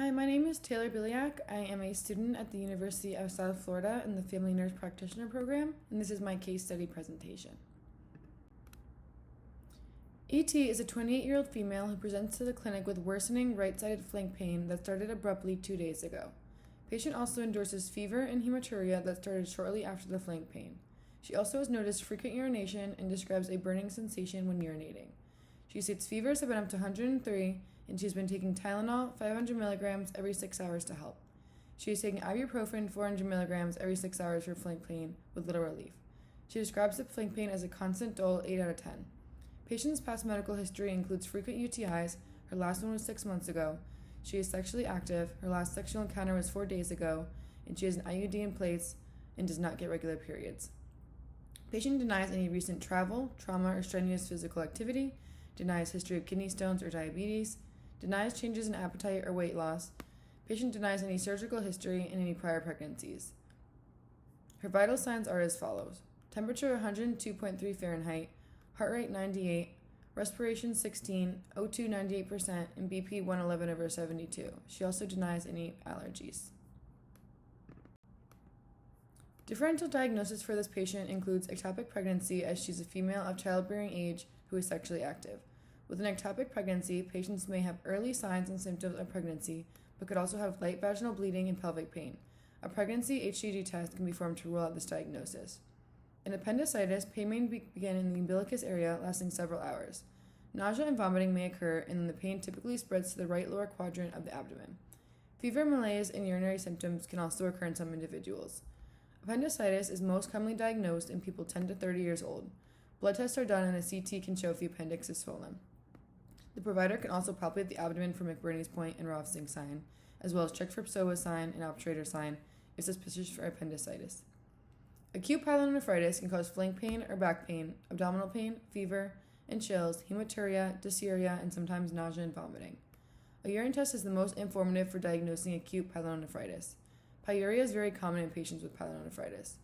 Hi, my name is Taylor Biliak. I am a student at the University of South Florida in the Family Nurse Practitioner program, and this is my case study presentation. E.T. is a 28-year-old female who presents to the clinic with worsening right-sided flank pain that started abruptly 2 days ago. Patient also endorses fever and hematuria that started shortly after the flank pain. She also has noticed frequent urination and describes a burning sensation when urinating. She states fevers have been up to 103, and she's been taking Tylenol 500 milligrams every 6 hours to help. She is taking ibuprofen 400 milligrams every 6 hours for flank pain with little relief. She describes the flank pain as a constant dull 8 out of 10. Patient's past medical history includes frequent UTIs. Her last one was 6 months ago. She is sexually active. Her last sexual encounter was 4 days ago, and she has an IUD in place and does not get regular periods. Patient denies any recent travel, trauma, or strenuous physical activity, denies history of kidney stones or diabetes, denies changes in appetite or weight loss. Patient denies any surgical history and any prior pregnancies. Her vital signs are as follows: temperature 102.3 Fahrenheit, heart rate 98, respiration 16, O2 98%, and BP 111/72. She also denies any allergies. Differential diagnosis for this patient includes ectopic pregnancy, as she's a female of childbearing age who is sexually active. With an ectopic pregnancy, patients may have early signs and symptoms of pregnancy, but could also have light vaginal bleeding and pelvic pain. A pregnancy HCG test can be performed to rule out this diagnosis. In appendicitis, pain may begin in the umbilicus area, lasting several hours. Nausea and vomiting may occur, and then the pain typically spreads to the right lower quadrant of the abdomen. Fever, malaise, and urinary symptoms can also occur in some individuals. Appendicitis is most commonly diagnosed in people 10 to 30 years old. Blood tests are done, and a CT can show if the appendix is swollen. The provider can also palpate the abdomen for McBurney's point and Rothschild sign, as well as check for psoas sign and obturator sign if suspicious for appendicitis. Acute pyelonephritis can cause flank pain or back pain, abdominal pain, fever, and chills, hematuria, dysuria, and sometimes nausea and vomiting. A urine test is the most informative for diagnosing acute pyelonephritis. Pyuria is very common in patients with pyelonephritis.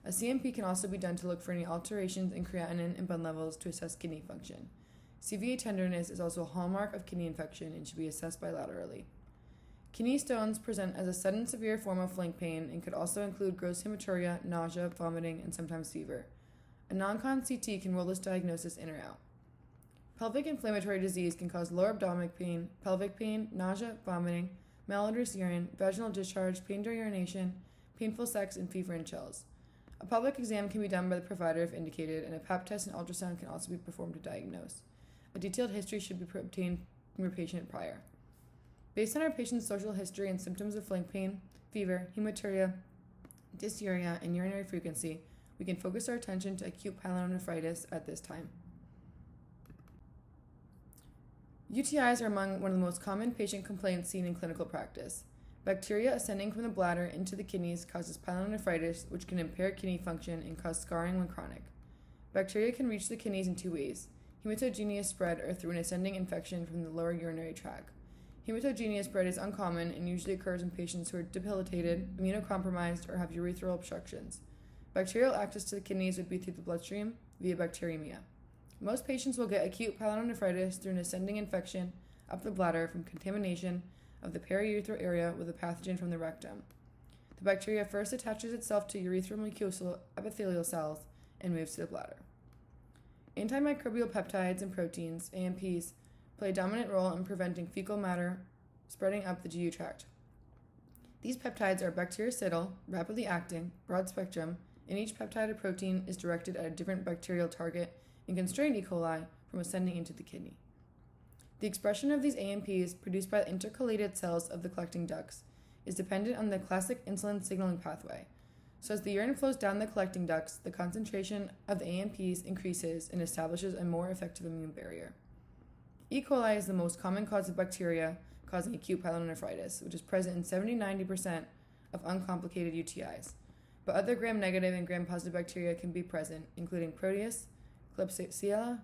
A CMP can also be done to look for any alterations in creatinine and blood levels to assess kidney function. CVA tenderness is also a hallmark of kidney infection and should be assessed bilaterally. Kidney stones present as a sudden severe form of flank pain and could also include gross hematuria, nausea, vomiting, and sometimes fever. A non-con CT can rule this diagnosis in or out. Pelvic inflammatory disease can cause lower abdominal pain, pelvic pain, nausea, vomiting, malodorous urine, vaginal discharge, pain during urination, painful sex, and fever and chills. A pelvic exam can be done by the provider if indicated, and a pap test and ultrasound can also be performed to diagnose. A detailed history should be obtained from your patient prior. Based on our patient's social history and symptoms of flank pain, fever, hematuria, dysuria, and urinary frequency, we can focus our attention to acute pyelonephritis at this time. UTIs are among one of the most common patient complaints seen in clinical practice. Bacteria ascending from the bladder into the kidneys causes pyelonephritis, which can impair kidney function and cause scarring when chronic. Bacteria can reach the kidneys in two ways: hematogenous spread, or through an ascending infection from the lower urinary tract. Hematogenous spread is uncommon and usually occurs in patients who are debilitated, immunocompromised, or have urethral obstructions. Bacterial access to the kidneys would be through the bloodstream via bacteremia. Most patients will get acute pyelonephritis through an ascending infection up the bladder from contamination of the periurethral area with a pathogen from the rectum. The bacteria first attaches itself to urethral mucosal epithelial cells and moves to the bladder. Antimicrobial peptides and proteins, AMPs, play a dominant role in preventing fecal matter spreading up the GU tract. These peptides are bactericidal, rapidly acting, broad spectrum, and each peptide or protein is directed at a different bacterial target and constrain E. coli from ascending into the kidney. The expression of these AMPs, produced by the intercalated cells of the collecting ducts, is dependent on the classic insulin signaling pathway. So as the urine flows down the collecting ducts, the concentration of the AMPs increases and establishes a more effective immune barrier. E. coli is the most common cause of bacteria causing acute pyelonephritis, which is present in 70-90% of uncomplicated UTIs. But other gram-negative and gram-positive bacteria can be present, including Proteus, Klebsiella,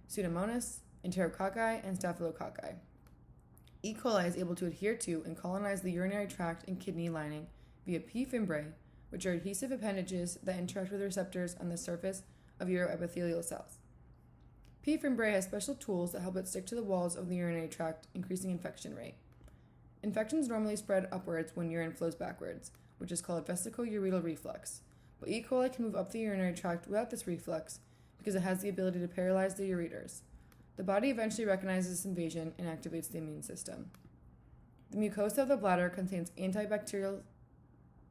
Pseudomonas, Enterococci, and Staphylococci. E. coli is able to adhere to and colonize the urinary tract and kidney lining via P. fimbriae, which are adhesive appendages that interact with receptors on the surface of uroepithelial cells. P. fimbriae has special tools that help it stick to the walls of the urinary tract, increasing infection rate. Infections normally spread upwards when urine flows backwards, which is called vesicoureteral reflux, but E. coli can move up the urinary tract without this reflux because it has the ability to paralyze the ureters. The body eventually recognizes this invasion and activates the immune system. The mucosa of the bladder contains antibacterial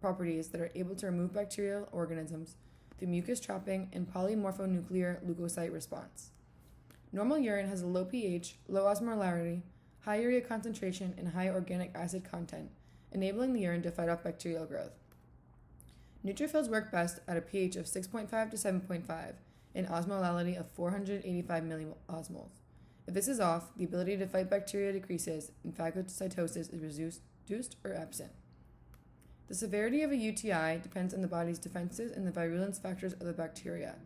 properties that are able to remove bacterial organisms through mucus trapping and polymorphonuclear leukocyte response. Normal urine has a low pH, low osmolarity, high urea concentration, and high organic acid content, enabling the urine to fight off bacterial growth. Neutrophils work best at a pH of 6.5 to 7.5 and osmolality of 485 milliosmoles. If this is off, the ability to fight bacteria decreases and phagocytosis is reduced or absent. The severity of a UTI depends on the body's defenses and the virulence factors of the bacteria.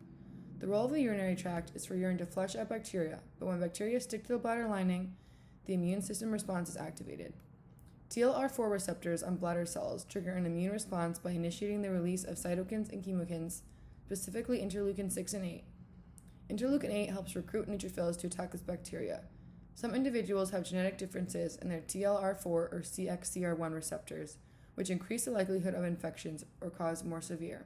The role of the urinary tract is for urine to flush out bacteria, but when bacteria stick to the bladder lining, the immune system response is activated. TLR4 receptors on bladder cells trigger an immune response by initiating the release of cytokines and chemokines, specifically interleukin 6 and 8. Interleukin 8 helps recruit neutrophils to attack this bacteria. Some individuals have genetic differences in their TLR4 or CXCR1 receptors, which increase the likelihood of infections or causes more severe.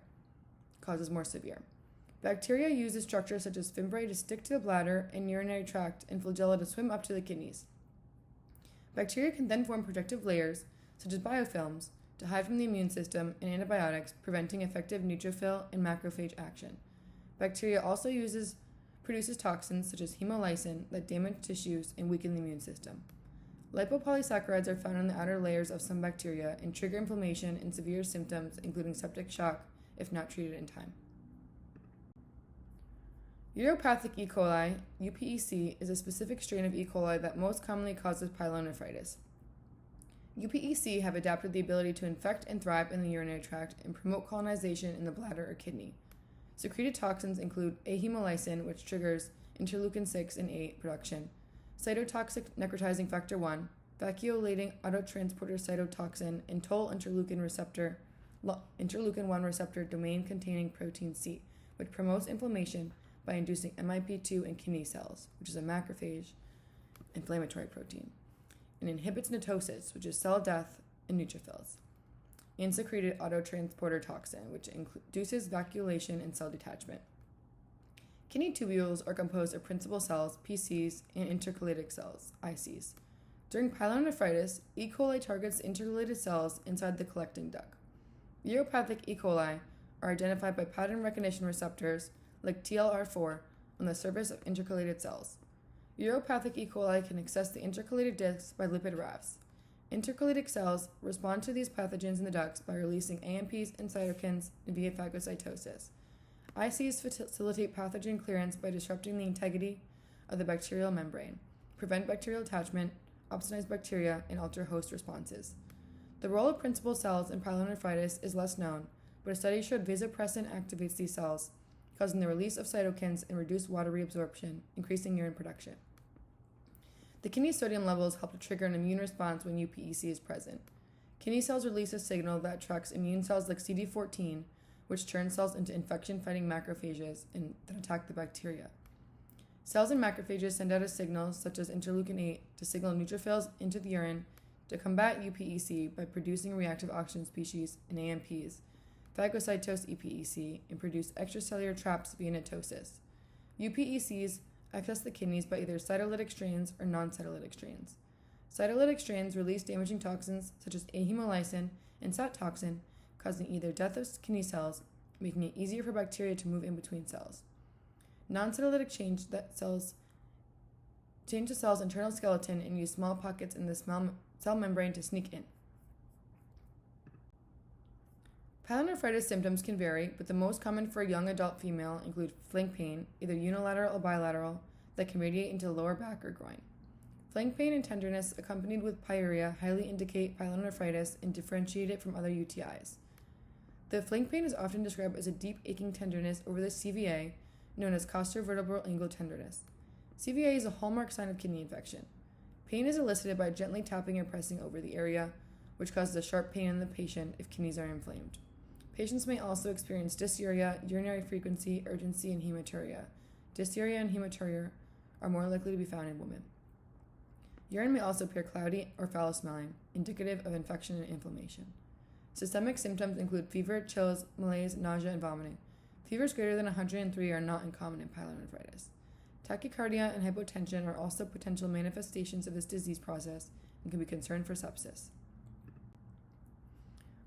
Bacteria use a structure such as fimbriae to stick to the bladder and urinary tract and flagella to swim up to the kidneys. Bacteria can then form protective layers, such as biofilms, to hide from the immune system and antibiotics, preventing effective neutrophil and macrophage action. Bacteria also produces toxins such as hemolysin that damage tissues and weaken the immune system. Lipopolysaccharides are found in the outer layers of some bacteria and trigger inflammation and severe symptoms, including septic shock, if not treated in time. Uropathic E. coli, UPEC, is a specific strain of E. coli that most commonly causes pyelonephritis. UPEC have adapted the ability to infect and thrive in the urinary tract and promote colonization in the bladder or kidney. Secreted toxins include ahemolysin, which triggers interleukin 6 and 8 production, cytotoxic necrotizing factor 1, vacuolating autotransporter cytotoxin, and toll interleukin 1 receptor domain containing protein C, which promotes inflammation by inducing MIP2 in kidney cells, which is a macrophage inflammatory protein, and inhibits netosis, which is cell death in neutrophils, and secreted autotransporter toxin, which induces vacuolation and cell detachment. Kidney tubules are composed of principal cells, PCs, and intercalated cells, ICs. During pyelonephritis, E. coli targets intercalated cells inside the collecting duct. Uropathic E. coli are identified by pattern recognition receptors like TLR4 on the surface of intercalated cells. Uropathic E. coli can access the intercalated discs by lipid rafts. Intercalated cells respond to these pathogens in the ducts by releasing AMPs and cytokines via phagocytosis. ICs facilitate pathogen clearance by disrupting the integrity of the bacterial membrane, prevent bacterial attachment, opsonize bacteria, and alter host responses. The role of principal cells in pyelonephritis is less known, but a study showed vasopressin activates these cells, causing the release of cytokines and reduced water reabsorption, increasing urine production. The kidney sodium levels help to trigger an immune response when UPEC is present. Kidney cells release a signal that attracts immune cells like CD14, which turn cells into infection-fighting macrophages and that attack the bacteria. Cells and macrophages send out a signal, such as interleukin 8, to signal neutrophils into the urine to combat UPEC by producing reactive oxygen species and AMPs, phagocytose EPEC, and produce extracellular traps via netosis. UPECs access the kidneys by either cytolytic strains or non-cytolytic strains. Cytolytic strains release damaging toxins such as ahemolysin and SAT toxin, causing either death of kidney cells, making it easier for bacteria to move in between cells. Non-cytolytic change the cell's internal skeleton and use small pockets in the cell membrane to sneak in. Pyelonephritis symptoms can vary, but the most common for a young adult female include flank pain, either unilateral or bilateral, that can radiate into the lower back or groin. Flank pain and tenderness accompanied with pyuria highly indicate pyelonephritis and differentiate it from other UTIs. The flank pain is often described as a deep aching tenderness over the CVA, known as costovertebral angle tenderness. CVA is a hallmark sign of kidney infection. Pain is elicited by gently tapping or pressing over the area, which causes a sharp pain in the patient if kidneys are inflamed. Patients may also experience dysuria, urinary frequency, urgency, and hematuria. Dysuria and hematuria are more likely to be found in women. Urine may also appear cloudy or foul-smelling, indicative of infection and inflammation. Systemic symptoms include fever, chills, malaise, nausea, and vomiting. Fevers greater than 103 are not uncommon in pyelonephritis. Tachycardia and hypotension are also potential manifestations of this disease process and can be concern for sepsis.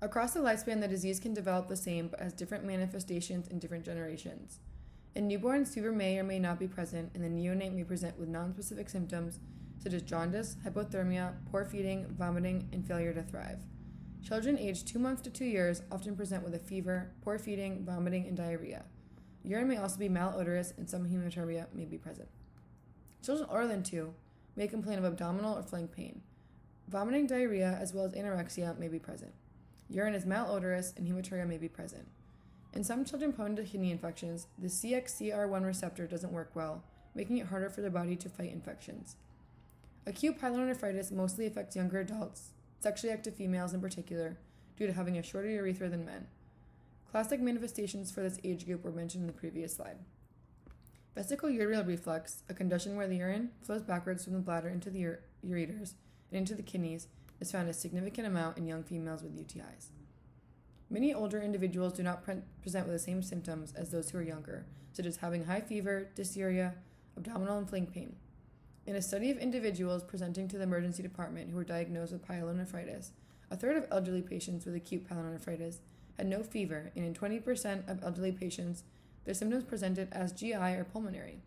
Across the lifespan, the disease can develop the same but has different manifestations in different generations. In newborns, fever may or may not be present, and the neonate may present with nonspecific symptoms such as jaundice, hypothermia, poor feeding, vomiting, and failure to thrive. Children aged 2 months to 2 years often present with a fever, poor feeding, vomiting, and diarrhea. Urine may also be malodorous, and some hematuria may be present. Children older than 2 may complain of abdominal or flank pain. Vomiting, diarrhea, as well as anorexia may be present. Urine is malodorous, and hematuria may be present. In some children prone to kidney infections, the CXCR1 receptor doesn't work well, making it harder for the body to fight infections. Acute pyelonephritis mostly affects younger adults, sexually active females in particular, due to having a shorter urethra than men. Classic manifestations for this age group were mentioned in the previous slide. Vesico-ureal reflux, a condition where the urine flows backwards from the bladder into the ureters and into the kidneys, is found a significant amount in young females with UTIs. Many older individuals do not present with the same symptoms as those who are younger, such as having high fever, dysuria, abdominal and flank pain. In a study of individuals presenting to the emergency department who were diagnosed with pyelonephritis, a third of elderly patients with acute pyelonephritis had no fever, and in 20% of elderly patients, their symptoms presented as GI or pulmonary.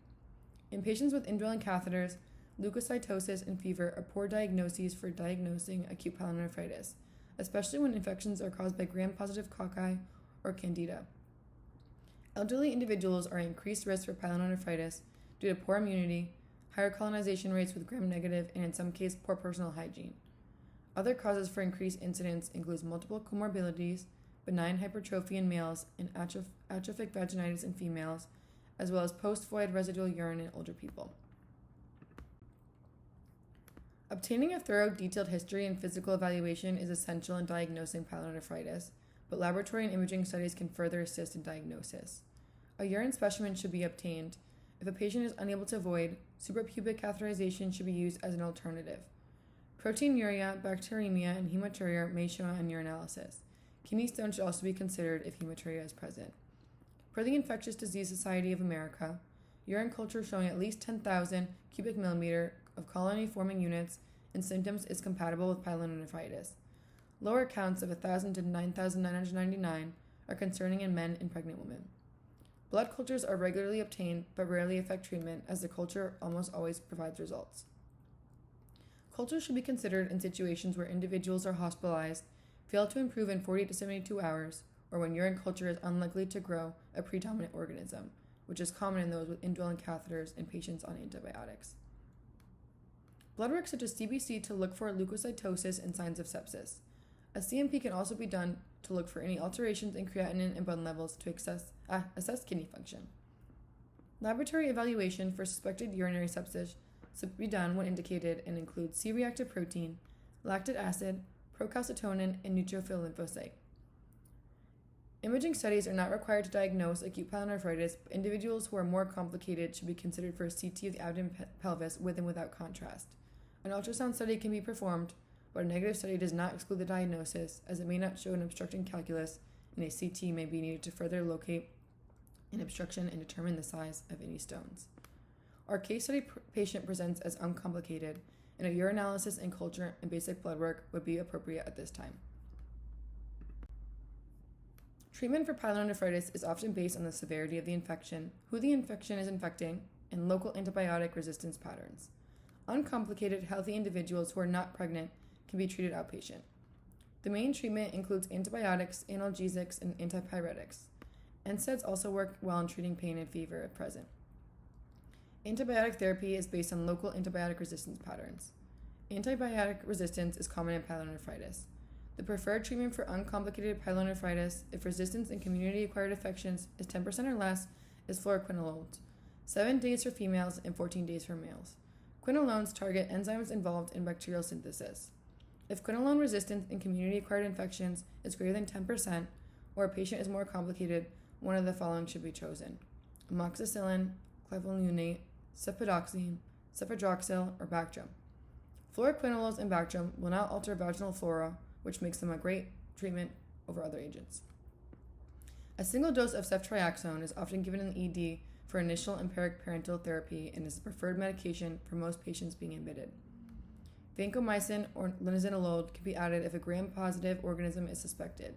In patients with indwelling catheters, leukocytosis and fever are poor diagnoses for diagnosing acute pyelonephritis, especially when infections are caused by gram-positive cocci or candida. Elderly individuals are at increased risk for pyelonephritis due to poor immunity, higher colonization rates with gram-negative, and in some cases, poor personal hygiene. Other causes for increased incidence include multiple comorbidities, benign hypertrophy in males, and atrophic vaginitis in females, as well as post-void residual urine in older people. Obtaining a thorough, detailed history and physical evaluation is essential in diagnosing pyelonephritis, but laboratory and imaging studies can further assist in diagnosis. A urine specimen should be obtained. If a patient is unable to void, suprapubic catheterization should be used as an alternative. Proteinuria, bacteremia, and hematuria may show on urinalysis. Kidney stones should also be considered if hematuria is present. Per the Infectious Disease Society of America, urine culture showing at least 10,000 cubic millimeter of colony-forming units and symptoms is compatible with pyelonephritis. Lower counts of 1,000 to 9,999 are concerning in men and pregnant women. Blood cultures are regularly obtained but rarely affect treatment, as the culture almost always provides results. Culture should be considered in situations where individuals are hospitalized, fail to improve in 40 to 72 hours, or when urine culture is unlikely to grow a predominant organism, which is common in those with indwelling catheters and patients on antibiotics. Blood work such as CBC to look for leukocytosis and signs of sepsis. A CMP can also be done to look for any alterations in creatinine and blood levels to assess kidney function. Laboratory evaluation for suspected urinary sepsis should be done when indicated and includes C-reactive protein, lactic acid, procalcitonin, and neutrophil lymphocyte. Imaging studies are not required to diagnose acute pyelonephritis, but individuals who are more complicated should be considered for a CT of the abdomen pelvis with and without contrast. An ultrasound study can be performed, but a negative study does not exclude the diagnosis, as it may not show an obstructing calculus, and a CT may be needed to further locate an obstruction and determine the size of any stones. Our case study patient presents as uncomplicated, and a urinalysis and culture and basic blood work would be appropriate at this time. Treatment for pyelonephritis is often based on the severity of the infection, who the infection is infecting, and local antibiotic resistance patterns. Uncomplicated, healthy individuals who are not pregnant can be treated outpatient. The main treatment includes antibiotics, analgesics, and antipyretics. NSAIDs also work well in treating pain and fever if present. Antibiotic therapy is based on local antibiotic resistance patterns. Antibiotic resistance is common in pyelonephritis. The preferred treatment for uncomplicated pyelonephritis, if resistance in community-acquired infections is 10% or less, is fluoroquinolones, 7 days for females and 14 days for males. Quinolones target enzymes involved in bacterial synthesis. If quinolone resistance in community-acquired infections is greater than 10%, or a patient is more complicated, one of the following should be chosen: amoxicillin, clavulanate, cefidoxime, cefadroxil, or Bactrim. Fluoroquinolones and Bactrim will not alter vaginal flora, which makes them a great treatment over other agents. A single dose of ceftriaxone is often given in the ED for initial empiric parenteral therapy and is the preferred medication for most patients being admitted. Vancomycin or linezolid can be added if a gram-positive organism is suspected.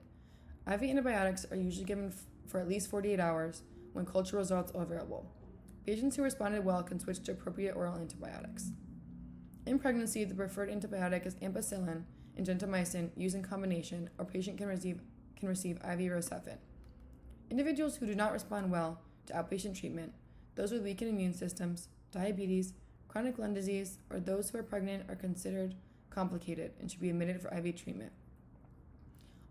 IV antibiotics are usually given for at least 48 hours when culture results are available. Patients who responded well can switch to appropriate oral antibiotics. In pregnancy, the preferred antibiotic is ampicillin and gentamicin used in combination, or patient can receive IV Rocephin. Individuals who do not respond well to outpatient treatment, those with weakened immune systems, diabetes, chronic lung disease, or those who are pregnant are considered complicated and should be admitted for IV treatment.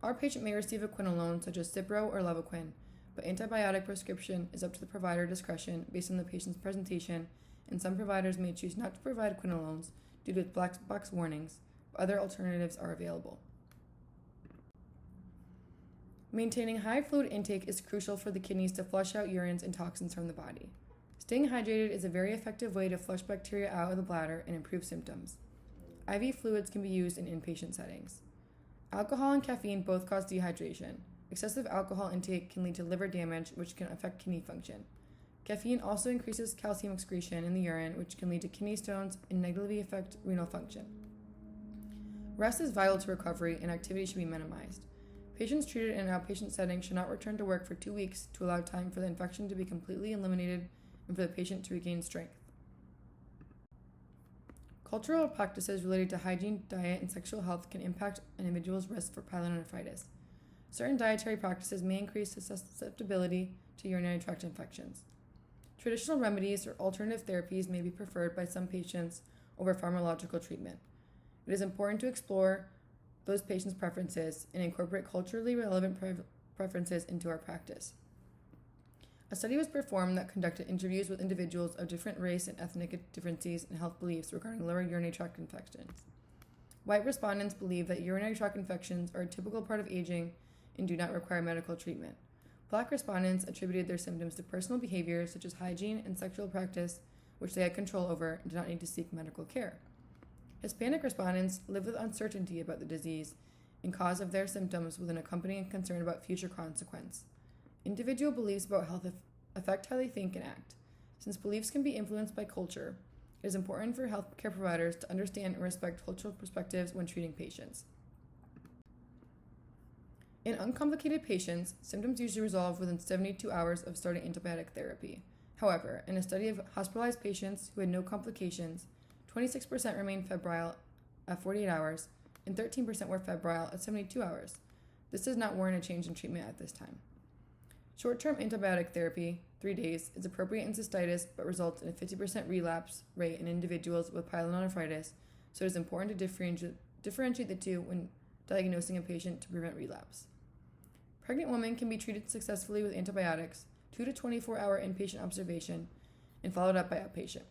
Our patient may receive a quinolone such as Cipro or Levaquin, but antibiotic prescription is up to the provider discretion based on the patient's presentation, and some providers may choose not to provide quinolones due to black box warnings, but other alternatives are available. Maintaining high fluid intake is crucial for the kidneys to flush out urines and toxins from the body. Staying hydrated is a very effective way to flush bacteria out of the bladder and improve symptoms. IV fluids can be used in inpatient settings. Alcohol and caffeine both cause dehydration. Excessive alcohol intake can lead to liver damage, which can affect kidney function. Caffeine also increases calcium excretion in the urine, which can lead to kidney stones and negatively affect renal function. Rest is vital to recovery, and activity should be minimized. Patients treated in an outpatient setting should not return to work for 2 weeks to allow time for the infection to be completely eliminated and for the patient to regain strength. Cultural practices related to hygiene, diet, and sexual health can impact an individual's risk for pyelonephritis. Certain dietary practices may increase the susceptibility to urinary tract infections. Traditional remedies or alternative therapies may be preferred by some patients over pharmacological treatment. It is important to explore those patients' preferences and incorporate culturally relevant preferences into our practice. A study was performed that conducted interviews with individuals of different race and ethnic differences and health beliefs regarding lower urinary tract infections. White respondents believe that urinary tract infections are a typical part of aging and do not require medical treatment. Black respondents attributed their symptoms to personal behaviors such as hygiene and sexual practice, which they had control over and did not need to seek medical care. Hispanic respondents lived with uncertainty about the disease and cause of their symptoms with an accompanying concern about future consequence. Individual beliefs about health affect how they think and act. Since beliefs can be influenced by culture, it is important for healthcare providers to understand and respect cultural perspectives when treating patients. In uncomplicated patients, symptoms usually resolve within 72 hours of starting antibiotic therapy. However, in a study of hospitalized patients who had no complications, 26% remained febrile at 48 hours, and 13% were febrile at 72 hours. This does not warrant a change in treatment at this time. Short-term antibiotic therapy, 3 days, is appropriate in cystitis but results in a 50% relapse rate in individuals with pyelonephritis, so it is important to differentiate the two when diagnosing a patient to prevent relapse. Pregnant women can be treated successfully with antibiotics, 2 to 24-hour inpatient observation, and followed up by outpatient.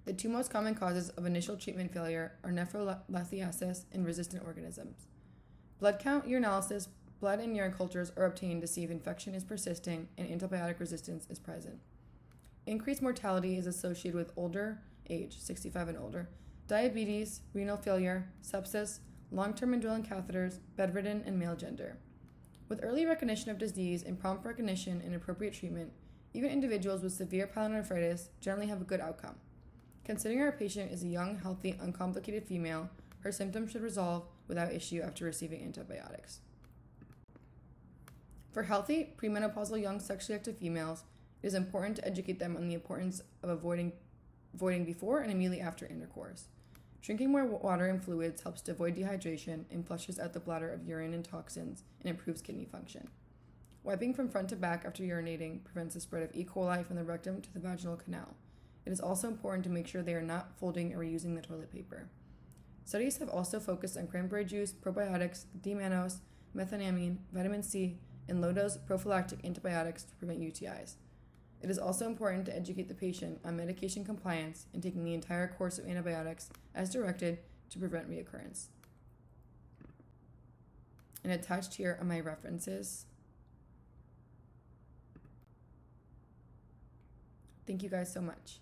The two most common causes of initial treatment failure are nephrolithiasis and resistant organisms. Blood count, urinalysis, blood and urine cultures are obtained to see if infection is persisting and antibiotic resistance is present. Increased mortality is associated with older age, 65 and older, diabetes, renal failure, sepsis, long-term indwelling catheters, bedridden, and male gender. With early recognition of disease and prompt recognition and appropriate treatment, even individuals with severe pyelonephritis generally have a good outcome. Considering our patient is a young, healthy, uncomplicated female, her symptoms should resolve without issue after receiving antibiotics. For healthy, premenopausal young sexually active females, it is important to educate them on the importance of avoiding before and immediately after intercourse. Drinking more water and fluids helps to avoid dehydration and flushes out the bladder of urine and toxins and improves kidney function. Wiping from front to back after urinating prevents the spread of E. coli from the rectum to the vaginal canal. It is also important to make sure they are not folding or reusing the toilet paper. Studies have also focused on cranberry juice, probiotics, D-mannose, methenamine, vitamin C, and low-dose prophylactic antibiotics to prevent UTIs. It is also important to educate the patient on medication compliance and taking the entire course of antibiotics as directed to prevent reoccurrence. And attached here are my references. Thank you guys so much.